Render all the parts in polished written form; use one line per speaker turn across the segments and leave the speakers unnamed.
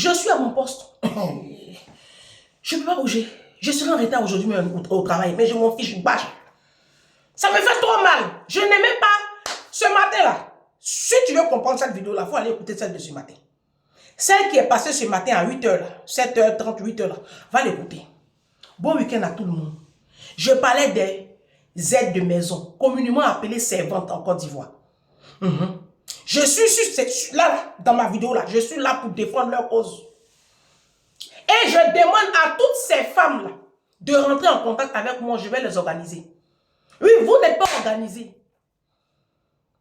Je suis à mon poste. Je ne peux pas bouger. Je serai en retard aujourd'hui au travail, mais je m'en fiche, je bâche. Ça me fait trop mal. Je n'aimais pas ce matin-là. Si tu veux comprendre cette vidéo-là, il faut aller écouter celle de ce matin. Celle qui est passée ce matin à 8h, 7h30, 8h, va l'écouter. Bon week-end à tout le monde. Je parlais des aides de maison, communément appelées servantes en Côte d'Ivoire. Je suis là, dans ma vidéo là, je suis là pour défendre leur cause. Et je demande à toutes ces femmes-là de rentrer en contact avec moi, je vais les organiser. Oui, vous n'êtes pas organisés.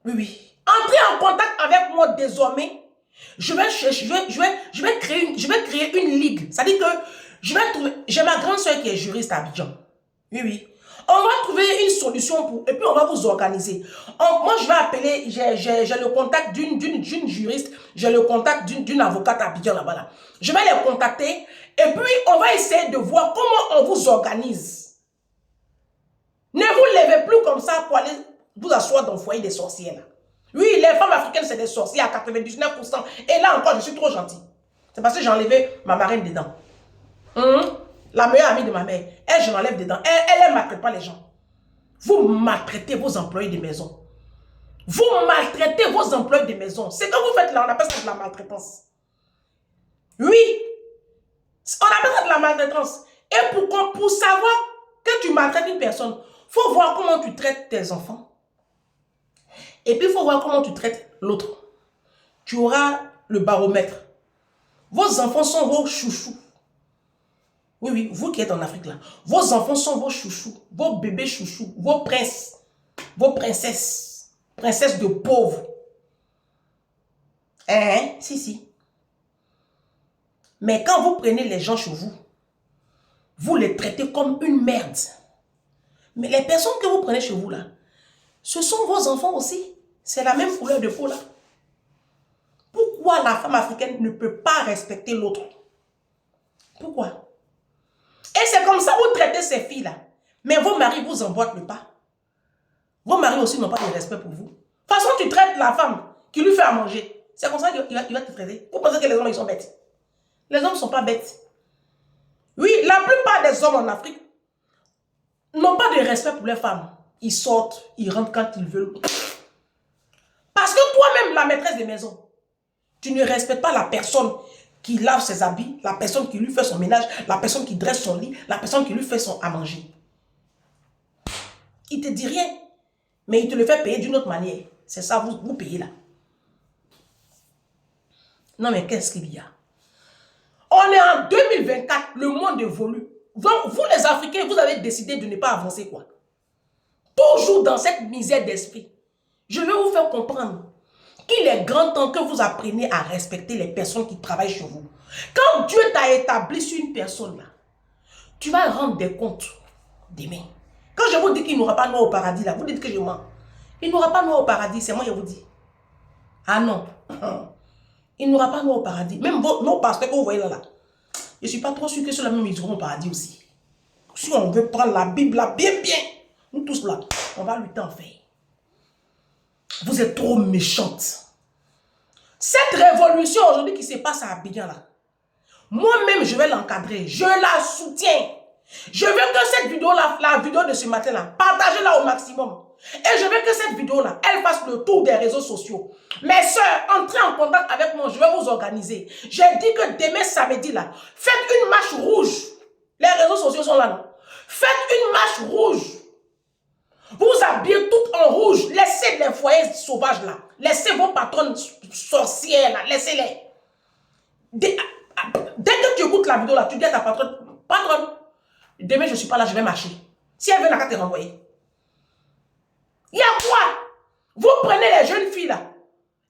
Oui, oui. Entrez en contact avec moi désormais. Je vais créer une ligue. C'est-à-dire que je vais trouver... J'ai ma grande soeur qui est juriste à Abidjan. Oui, oui. On va trouver une solution pour... Et puis on va vous organiser. Moi, je vais appeler... J'ai le contact d'une juriste. J'ai le contact d'une avocate à Abidjan là-bas. Là. Je vais les contacter. Et puis, on va essayer de voir comment on vous organise. Ne vous levez plus comme ça pour aller vous asseoir dans le foyer des sorcières. Là. Oui, les femmes africaines, c'est des sorcières à 99%. Et là encore, je suis trop gentille. C'est parce que j'ai enlevé ma marraine dedans. La meilleure amie de ma mère. Elle, je l'enlève dedans. Elle ne maltraite pas les gens. Vous maltraitez vos employés de maison. Vous maltraitez vos employés de maison. C'est que vous faites là, on appelle ça de la maltraitance. Oui. On appelle ça de la maltraitance. Et pour savoir que tu maltraites une personne, il faut voir comment tu traites tes enfants. Et puis, il faut voir comment tu traites l'autre. Tu auras le baromètre. Vos enfants sont vos chouchous. Oui, oui, vous qui êtes en Afrique là. Vos enfants sont vos chouchous, vos bébés chouchous, vos princes, vos princesses. Princesses de pauvres. Si, si. Mais quand vous prenez les gens chez vous, vous les traitez comme une merde. Mais les personnes que vous prenez chez vous là, ce sont vos enfants aussi. C'est la même couleur de peau là. Pourquoi la femme africaine ne peut pas respecter l'autre? Pourquoi? Et c'est comme ça que vous traitez ces filles là. Mais vos maris vous emboîtent le pas. Vos maris aussi n'ont pas de respect pour vous. De toute façon, tu traites la femme qui lui fait à manger. C'est comme ça qu'il va te traiter. Vous pensez que les hommes ils sont bêtes? Les hommes ne sont pas bêtes. Oui, la plupart des hommes en Afrique n'ont pas de respect pour les femmes. Ils sortent, ils rentrent quand ils veulent. Parce que toi-même, la maîtresse de maison, tu ne respectes pas la personne qui lave ses habits, la personne qui lui fait son ménage, la personne qui dresse son lit, la personne qui lui fait à manger. Il ne te dit rien, mais il te le fait payer d'une autre manière. C'est ça, vous payez là. Non mais qu'est-ce qu'il y a? On est en 2024, le monde évolue. Donc, vous les Africains, vous avez décidé de ne pas avancer quoi? Toujours dans cette misère d'esprit. Je vais vous faire comprendre qu'il est grand temps que vous appreniez à respecter les personnes qui travaillent chez vous. Quand Dieu t'a établi sur une personne là, tu vas rendre des comptes demain. Quand je vous dis qu'il n'aura pas noir au paradis là, vous dites que je mens. Il n'aura pas noir au paradis, c'est moi qui vous dis. Ah non. Il n'aura pas noir au paradis. Même nos pasteurs que vous voyez là. Je ne suis pas trop sûr que ceux-là même ils auront au paradis aussi. Si on veut prendre la Bible là, bien, nous tous là, on va lutter en fait. Vous êtes trop méchantes. Cette révolution aujourd'hui qui se passe à Abidjan là, moi-même je vais l'encadrer, je la soutiens. Je veux que cette vidéo là, la vidéo de ce matin là, partagez-la au maximum. Et je veux que cette vidéo là, elle fasse le tour des réseaux sociaux. Mes soeurs, entrez en contact avec moi, je vais vous organiser. J'ai dit que demain samedi là, faites une marche rouge. Les réseaux sociaux sont là, non? Faites une marche rouge. Vous vous habillez toutes en rouge. Laissez les foyers sauvages là. Laissez vos patronnes sorcières là. Laissez-les. Dès que tu écoutes la vidéo là, tu dis à ta patronne, patronne, demain je ne suis pas là, je vais marcher. Si elle veut, elle va te renvoyer. Il y a quoi? Vous prenez les jeunes filles là.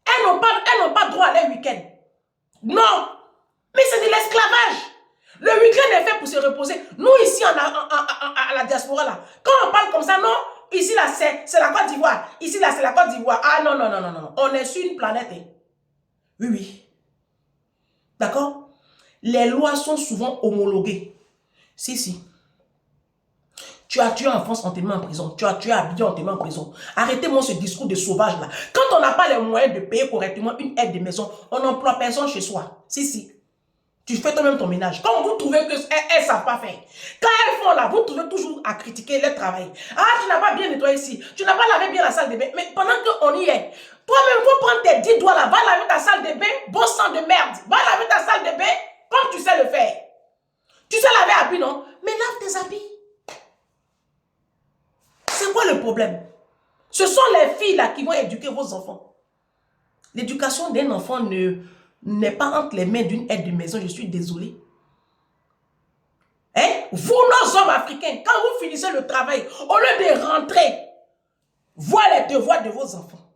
Elles n'ont pas droit à leur week-end. Non. Mais c'est de l'esclavage. Le week-end est fait pour se reposer. Nous ici à la diaspora là, quand on parle comme ça, non. Ici, là, c'est la Côte d'Ivoire. Ici, là, c'est la Côte d'Ivoire. Ah, non, non, non, non, non. On est sur une planète. Hein. Oui, oui. D'accord? Les lois sont souvent homologuées. Si, si. Tu as tué en France, on te met en prison. Tu as tué à Abidjan, on te met en prison. Arrêtez-moi ce discours de sauvage, là. Quand on n'a pas les moyens de payer correctement une aide de maison, on n'emploie personne chez soi. Si, si. Tu fais toi-même ton ménage. Quand vous trouvez qu'elles ne savent pas faire, quand elles font là, vous trouvez toujours à critiquer leur travail. Ah, tu n'as pas bien nettoyé ici, tu n'as pas lavé bien la salle de bain. Mais pendant qu'on y est, toi-même, il faut prendre tes 10 doigts là, va laver ta salle de bain, bon sang de merde. Va laver ta salle de bain comme tu sais le faire. Tu sais laver habits, non? Mais lave tes habits. C'est quoi le problème? Ce sont les filles là qui vont éduquer vos enfants. L'éducation d'un enfant n'est pas entre les mains d'une aide de maison, je suis désolée. Hein? Vous, nos hommes africains, quand vous finissez le travail, au lieu de rentrer, voir les devoirs de vos enfants,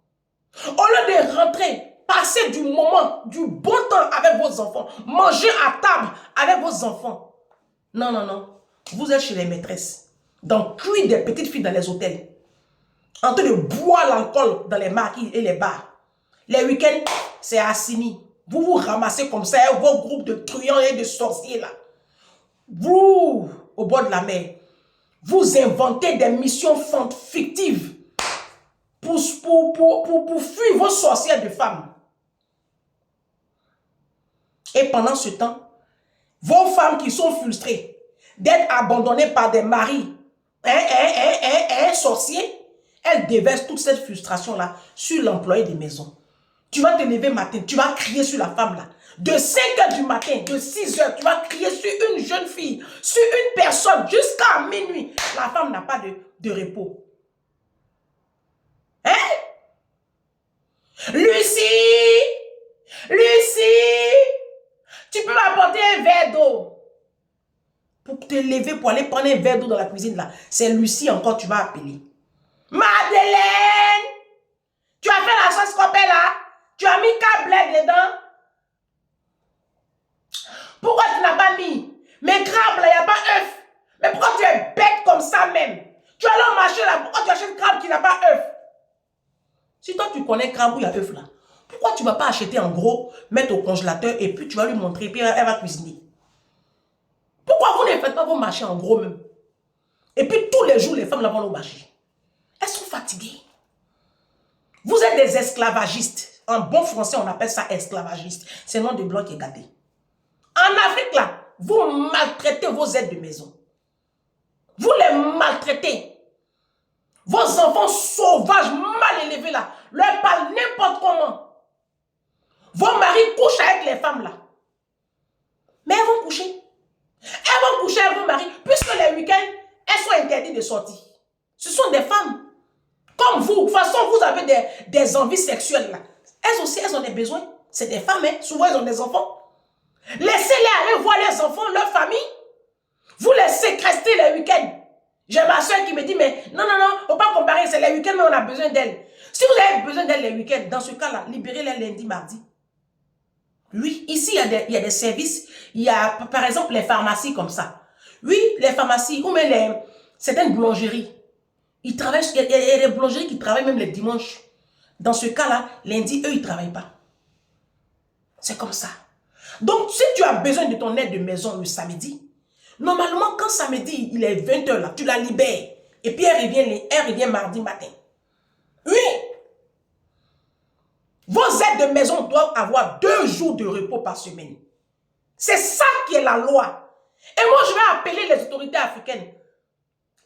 au lieu de rentrer, passer du moment, du bon temps avec vos enfants, manger à table avec vos enfants. Non, non, non. Vous êtes chez les maîtresses, dans cuire des petites filles dans les hôtels, en train de boire l'alcool dans les maquis et les bars. Les week-ends, c'est Assini. Vous vous ramassez comme ça, vos groupes de truands et de sorciers là. Vous, au bord de la mer, vous inventez des missions fictives pour fuir vos sorcières de femmes. Et pendant ce temps, vos femmes qui sont frustrées d'être abandonnées par des maris sorciers, elles déversent toute cette frustration-là sur l'employé des maisons. Tu vas te lever matin, tu vas crier sur la femme là. De 5 h du matin, de 6 h, tu vas crier sur une jeune fille, sur une personne, jusqu'à minuit. La femme n'a pas de repos. Hein? Lucie! Lucie! Tu peux m'apporter un verre d'eau. Pour te lever, pour aller prendre un verre d'eau dans la cuisine là. C'est Lucie encore, tu vas appeler. Madeleine! Tu as fait la sauce copée là? Tu as mis 4 blés dedans? Pourquoi tu n'as pas mis? Mais crabe là, il n'y a pas œuf. Mais pourquoi tu es bête comme ça même? Tu as là marché là, pourquoi tu achètes crabe qui n'a pas œuf? Si toi tu connais crabe où il y a œuf là, pourquoi tu ne vas pas acheter en gros, mettre au congélateur et puis tu vas lui montrer et puis elle va cuisiner? Pourquoi vous ne faites pas vos marchés en gros même? Et puis tous les jours les femmes là vont au marché. Elles sont fatiguées. Vous êtes des esclavagistes. En bon français, on appelle ça esclavagiste. C'est le nom de blanc qui est gâté. En Afrique, là, vous maltraitez vos aides de maison. Vous les maltraitez. Vos enfants sauvages, mal élevés, là, leur parlent n'importe comment. Vos maris couchent avec les femmes, là. Mais elles vont coucher. Elles vont coucher avec vos maris, puisque les week-ends, elles sont interdites de sortir. Ce sont des femmes. Comme vous, de toute façon, vous avez des envies sexuelles, là. Elles aussi, elles ont des besoins. C'est des femmes, hein. Souvent, elles ont des enfants. Laissez-les aller voir les enfants, leur famille. Vous les séquestrez les week-ends. J'ai ma soeur qui me dit, mais non, non, non, il ne faut pas comparer, c'est les week-ends, mais on a besoin d'elles. Si vous avez besoin d'elles les week-ends, dans ce cas-là, libérez-les lundi, mardi. Oui, ici, il y a des services. Il y a, par exemple, les pharmacies comme ça. Oui, les pharmacies, ou même certaines boulangeries. Ils travaillent, il y a des boulangeries qui travaillent même les dimanches. Dans ce cas-là, lundi, eux, ils ne travaillent pas. C'est comme ça. Donc, si tu as besoin de ton aide de maison le samedi, normalement, quand samedi, il est 20 h là, tu la libères. Et puis, elle revient mardi matin. Oui. Vos aides de maison doivent avoir 2 jours de repos par semaine. C'est ça qui est la loi. Et moi, je vais appeler les autorités africaines,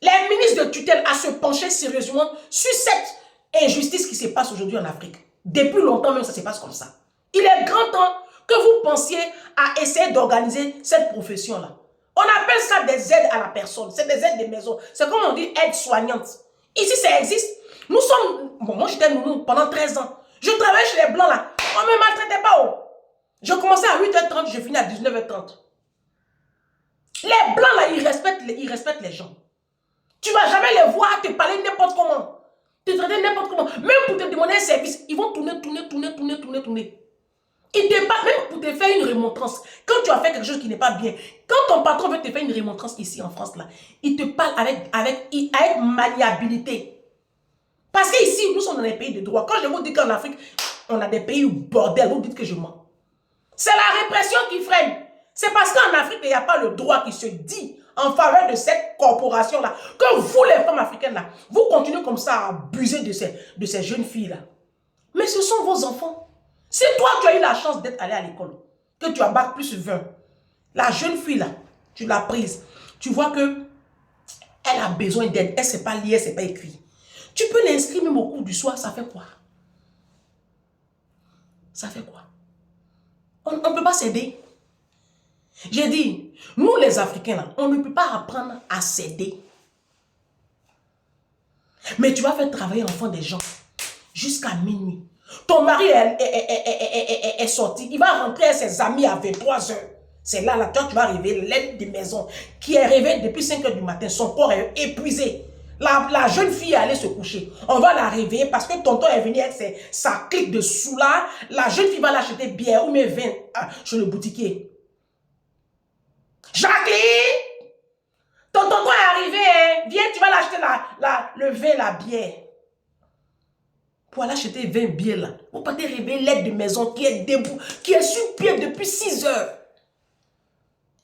les ministres de tutelle à se pencher sérieusement sur cette injustice qui se passe aujourd'hui en Afrique. Depuis longtemps même, ça se passe comme ça. Il est grand temps que vous pensiez à essayer d'organiser cette profession-là. On appelle ça des aides à la personne. C'est des aides de maison. C'est comme on dit aide soignante. Ici, ça existe. Nous sommes... Bon, moi, j'étais nounou pendant 13 ans. Je travaillais chez les Blancs, là. On ne me maltraitait pas. Oh. Je commençais à 8 h 30, je finis à 19 h 30. Les Blancs, là, ils respectent les gens. Tu ne vas jamais les voir te parler n'importe comment. Te traiter n'importe comment. Même pour te demander un service, ils vont tourner. Ils te parlent même pour te faire une remontrance. Quand tu as fait quelque chose qui n'est pas bien, quand ton patron veut te faire une remontrance ici en France, là, il te parle avec maniabilité. Parce qu'ici, nous sommes dans des pays de droit. Quand je vous dis qu'en Afrique, on a des pays où bordel, vous dites que je mens. C'est la répression qui freine. C'est parce qu'en Afrique, il n'y a pas le droit qui se dit en faveur de cette corporation-là. Que vous, les femmes africaines-là, vous continuez comme ça à abuser de ces jeunes filles-là. Mais ce sont vos enfants. Si toi, tu as eu la chance d'être allé à l'école, que tu as bac plus 20, La jeune fille là, tu l'as prise. Tu vois que elle a besoin d'aide. Elle ne sait pas lire, elle ne sait pas écrire. Tu peux l'inscrire même au cours du soir, ça fait quoi? Ça fait quoi? On ne peut pas s'aider. J'ai dit, nous les Africains là, on ne peut pas apprendre à s'aider. Mais tu vas faire travailler l'enfant des gens jusqu'à minuit. Ton mari est sorti, il va rentrer avec ses amis à 23 heures. C'est là, toi, tu vas arriver, l'aide de maison, qui est réveillée depuis 5 heures du matin, son corps est épuisé. La jeune fille est allée se coucher. On va la réveiller parce que tonton est venu avec sa clique de sous là. La jeune fille va l'acheter bière ou mes vins chez le boutiquier. Jacqueline! Ton tonton est arrivé, hein? Viens, tu vas l'acheter le vin, la bière. Pour aller acheter 20 bières là. Vous partez réveiller l'aide de maison qui est debout, qui est sur pied depuis 6 heures.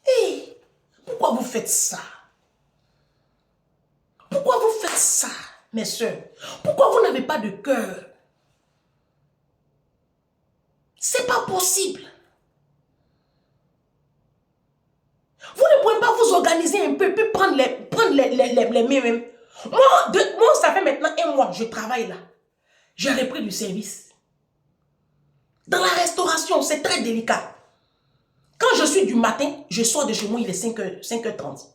Hey, pourquoi vous faites ça? Pourquoi vous faites ça, mes soeurs? Pourquoi vous n'avez pas de cœur? C'est pas possible. Vous ne pouvez pas vous organiser un peu, puis prendre les mêmes. Moi, ça fait maintenant 1 mois, je travaille là. J'ai repris du service. Dans la restauration, c'est très délicat. Quand je suis du matin, je sors de chez moi, il est 5h30.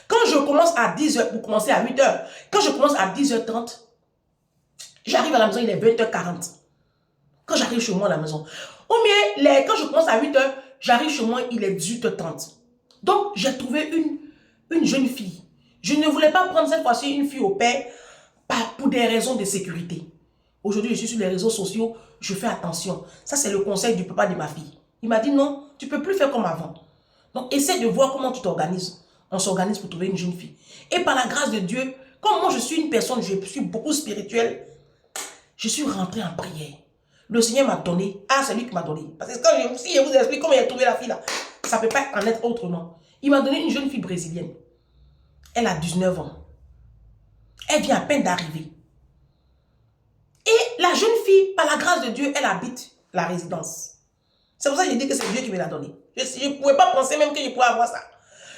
Quand je commence à 10h, pour commencer à 8h, quand je commence à 10h30, j'arrive à la maison, il est 20h40. Quand j'arrive chez moi à la maison. Ou bien, quand je commence à 8h, j'arrive chez moi, il est 18h30. Donc, j'ai trouvé une jeune fille. Je ne voulais pas prendre cette fois-ci une fille au père pour des raisons de sécurité. Aujourd'hui, je suis sur les réseaux sociaux, je fais attention. Ça, c'est le conseil du papa de ma fille. Il m'a dit non, tu ne peux plus faire comme avant. Donc, essaie de voir comment tu t'organises. On s'organise pour trouver une jeune fille. Et par la grâce de Dieu, comme moi, je suis une personne, je suis beaucoup spirituelle, je suis rentrée en prière. Le Seigneur m'a donné. Ah, c'est lui qui m'a donné. Parce que si je vous explique comment il a trouvé la fille là, ça ne peut pas en être autrement. Il m'a donné une jeune fille brésilienne. Elle a 19 ans. Elle vient à peine d'arriver. Et la jeune fille, par la grâce de Dieu, elle habite la résidence. C'est pour ça que je dis que c'est Dieu qui me l'a donné. Je ne pouvais pas penser même que je pouvais avoir ça.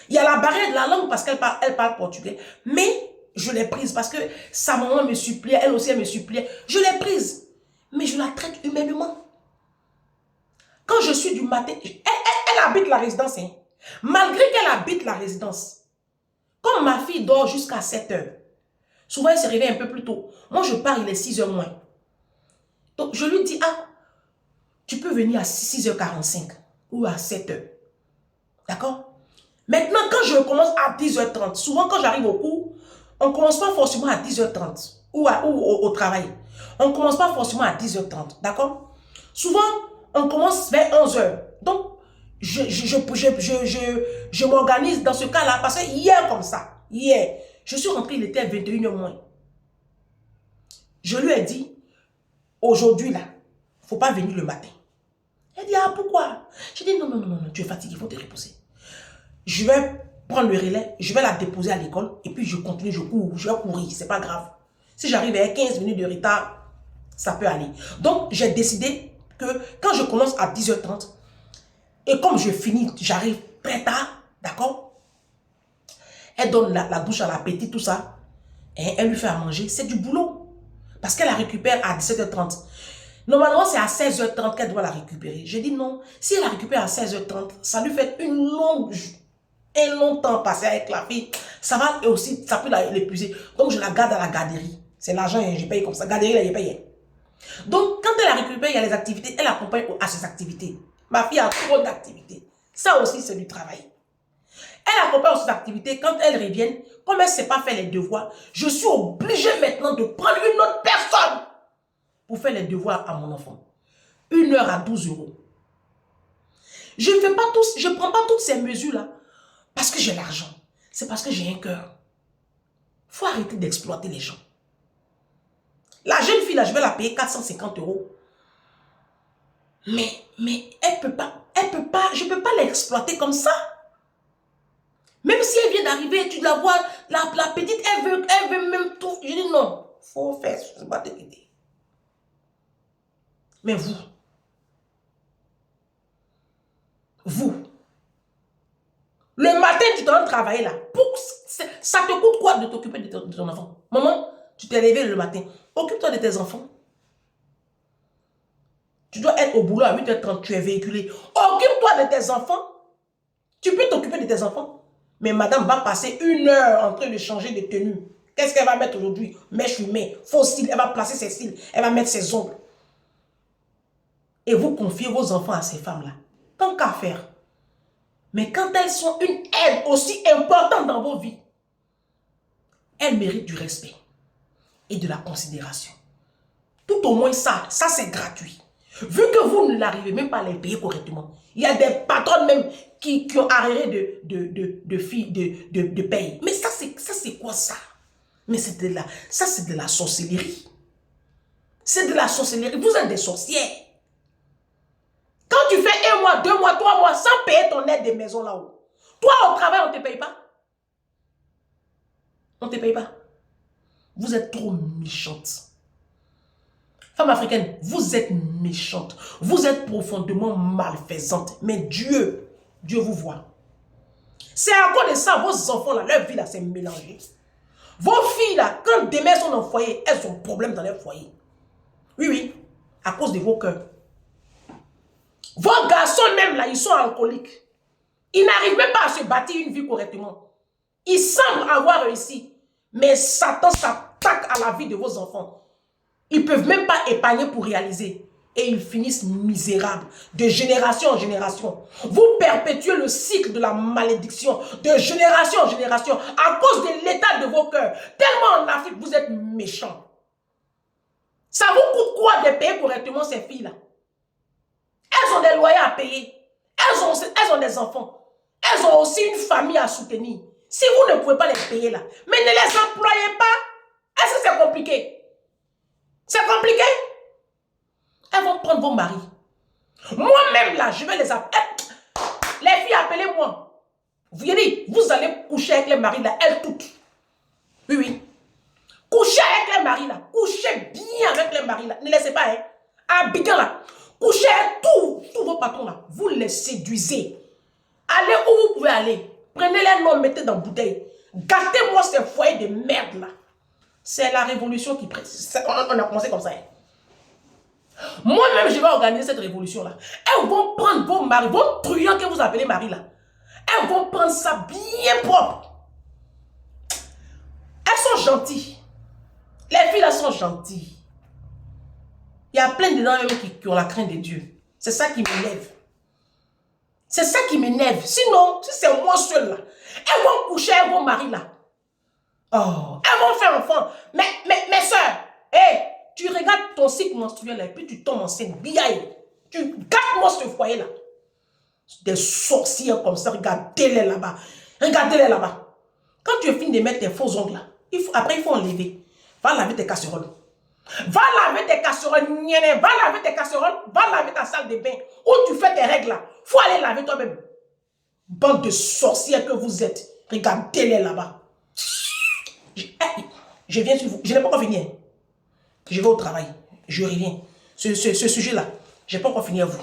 Il y a la barrière de la langue parce qu'elle parle portugais. Mais je l'ai prise parce que sa maman me suppliait, elle aussi elle me suppliait. Je l'ai prise. Mais je la traite humainement. Quand je suis du matin, elle habite la résidence. Hein. Malgré qu'elle habite la résidence, comme ma fille dort jusqu'à 7 heures, souvent elle se réveille un peu plus tôt. Moi je pars, il est 6 heures moins. Donc je lui dis, ah, tu peux venir à 6h45 ou à 7 heures. D'accord? Maintenant, quand je commence à 10h30, souvent quand j'arrive au cours, on ne commence pas forcément à 10h30 ou au travail. On ne commence pas forcément à 10h30. D'accord? Souvent, on commence vers 11h. Donc, je m'organise dans ce cas-là parce que hier, comme ça, hier, je suis rentrée, il était 21h moins. Je lui ai dit, aujourd'hui, là, il ne faut pas venir le matin. Elle dit, ah, pourquoi? J'ai dit, non, non, non, non, tu es fatigué, il faut te reposer. Je vais prendre le relais, je vais la déposer à l'école et puis je continue, je cours, je vais courir, c'est pas grave. Si j'arrive à 15 minutes de retard, ça peut aller. Donc, j'ai décidé que quand je commence à 10h30 et comme je finis, j'arrive très tard, d'accord? Elle donne la douche à la petite, tout ça, et elle lui fait à manger, c'est du boulot. Parce qu'elle la récupère à 17h30. Normalement, c'est à 16h30 qu'elle doit la récupérer. J'ai dit non, si elle la récupère à 16h30, ça lui fait un long temps passé avec la fille. Ça va aussi, ça peut l'épuiser. Donc, je la garde à la garderie. C'est l'argent, j'ai payé comme ça. Garderie, là, j'ai payé. Donc, quand elle la récupère, il y a les activités. Elle accompagne à ses activités. Ma fille a trop d'activités. Ça aussi, c'est du travail. Elle accompagne à ses activités. Quand elle revient, comme elle ne sait pas faire les devoirs, je suis obligée maintenant de prendre une autre personne pour faire les devoirs à mon enfant. 1 heure à 12 euros. Je ne prends pas toutes ces mesures-là parce que j'ai l'argent. C'est parce que j'ai un cœur. Il faut arrêter d'exploiter les gens. La jeune fille, là, je vais la payer 450 euros. Mais elle peut pas, je ne peux pas l'exploiter comme ça. Même si elle vient d'arriver, tu la vois, la petite, elle veut même tout. Je dis non, il faut faire, je ne sais pas te quitter. Mais vous, travailler là. Ça te coûte quoi de t'occuper de ton enfant? Maman, tu t'es levé le matin. Occupe-toi de tes enfants. Tu dois être au boulot à 8h30, tu es véhiculé. Occupe-toi de tes enfants. Tu peux t'occuper de tes enfants. Mais madame va passer 1 heure en train de changer de tenue. Qu'est-ce qu'elle va mettre aujourd'hui? Mèche fumée, faux cils, elle va placer ses cils, elle va mettre ses ongles. Et vous confiez vos enfants à ces femmes-là. Tant qu'à faire. Mais quand elles sont une aide aussi importante dans vos vies, elles méritent du respect et de la considération. Tout au moins ça c'est gratuit. Vu que vous ne l'arrivez même pas à les payer correctement, il y a des patrons même qui ont arrêté de paye. Mais ça c'est quoi ça? Mais c'est de la sorcellerie. C'est de la sorcellerie. Vous êtes des sorcières. Quand tu fais 1 mois, 2 mois, 3 mois sans payer ton aide de maison là-haut, toi au travail on ne te paye pas. On ne te paye pas. Vous êtes trop méchante. Femme africaine, vous êtes méchante. Vous êtes profondément malfaisante. Mais Dieu vous voit. C'est à cause de ça, vos enfants là, leur vie là, c'est mélangé. Vos filles là, quand demain elles sont dans le foyer, elles ont problème dans leur foyer. Oui, oui, à cause de vos cœurs. Vos garçons même là, ils sont alcooliques. Ils n'arrivent même pas à se bâtir une vie correctement. Ils semblent avoir réussi. Mais Satan s'attaque à la vie de vos enfants. Ils ne peuvent même pas épargner pour réaliser. Et ils finissent misérables, de génération en génération. Vous perpétuez le cycle de la malédiction, de génération en génération, à cause de l'état de vos cœurs. Tellement en Afrique, vous êtes méchants. Ça vous coûte quoi de payer correctement ces filles-là? Elles ont des loyers à payer. Elles ont des enfants. Elles ont aussi une famille à soutenir. Si vous ne pouvez pas les payer là, mais ne les employez pas. Est-ce que c'est compliqué? C'est compliqué? Elles vont prendre vos maris. Moi-même là, je vais les appeler. Les filles, appelez-moi. Vous allez coucher avec les maris là, elles toutes. Oui, oui. Couchez avec les maris là. Couchez bien avec les maris là. Ne laissez pas, hein. Abidjan là. Couchez avec tous vos patrons là. Vous les séduisez. Allez où vous pouvez aller. Prenez les noms, mettez dans la bouteille. Gâtez-moi ces foyers de merde là. C'est la révolution qui presse. On a commencé comme ça. Hein. Moi-même, je vais organiser cette révolution-là. Elles vont prendre vos maris, vos truands que vous appelez maris là. Elles vont prendre ça bien propre. Elles sont gentilles. Les filles là sont gentilles. Il y a plein de gens même qui ont la crainte de Dieu. C'est ça qui m'énerve. C'est ça qui m'énerve. Sinon, si c'est moi seul là, elles vont coucher avec vos maris là. Oh, elles vont faire enfant. Mes soeurs, hey, tu regardes ton cycle menstruel là, et puis tu tombes enceinte. Tu gardes-moi ce foyer là. Des sorcières comme ça, regardez-les là-bas. Regardez-les là-bas. Quand tu es fini de mettre tes faux ongles là, après il faut enlever. Va laver tes casseroles. Va laver tes casseroles. Va laver tes casseroles. Va laver ta salle de bain. Où tu fais tes règles là. Faut aller laver toi-même. Bande de sorcières que vous êtes. Regardez-les là-bas. Je viens sur vous. Je n'ai pas encore fini. Je vais au travail. Je reviens. Ce sujet-là, je n'ai pas encore fini à vous.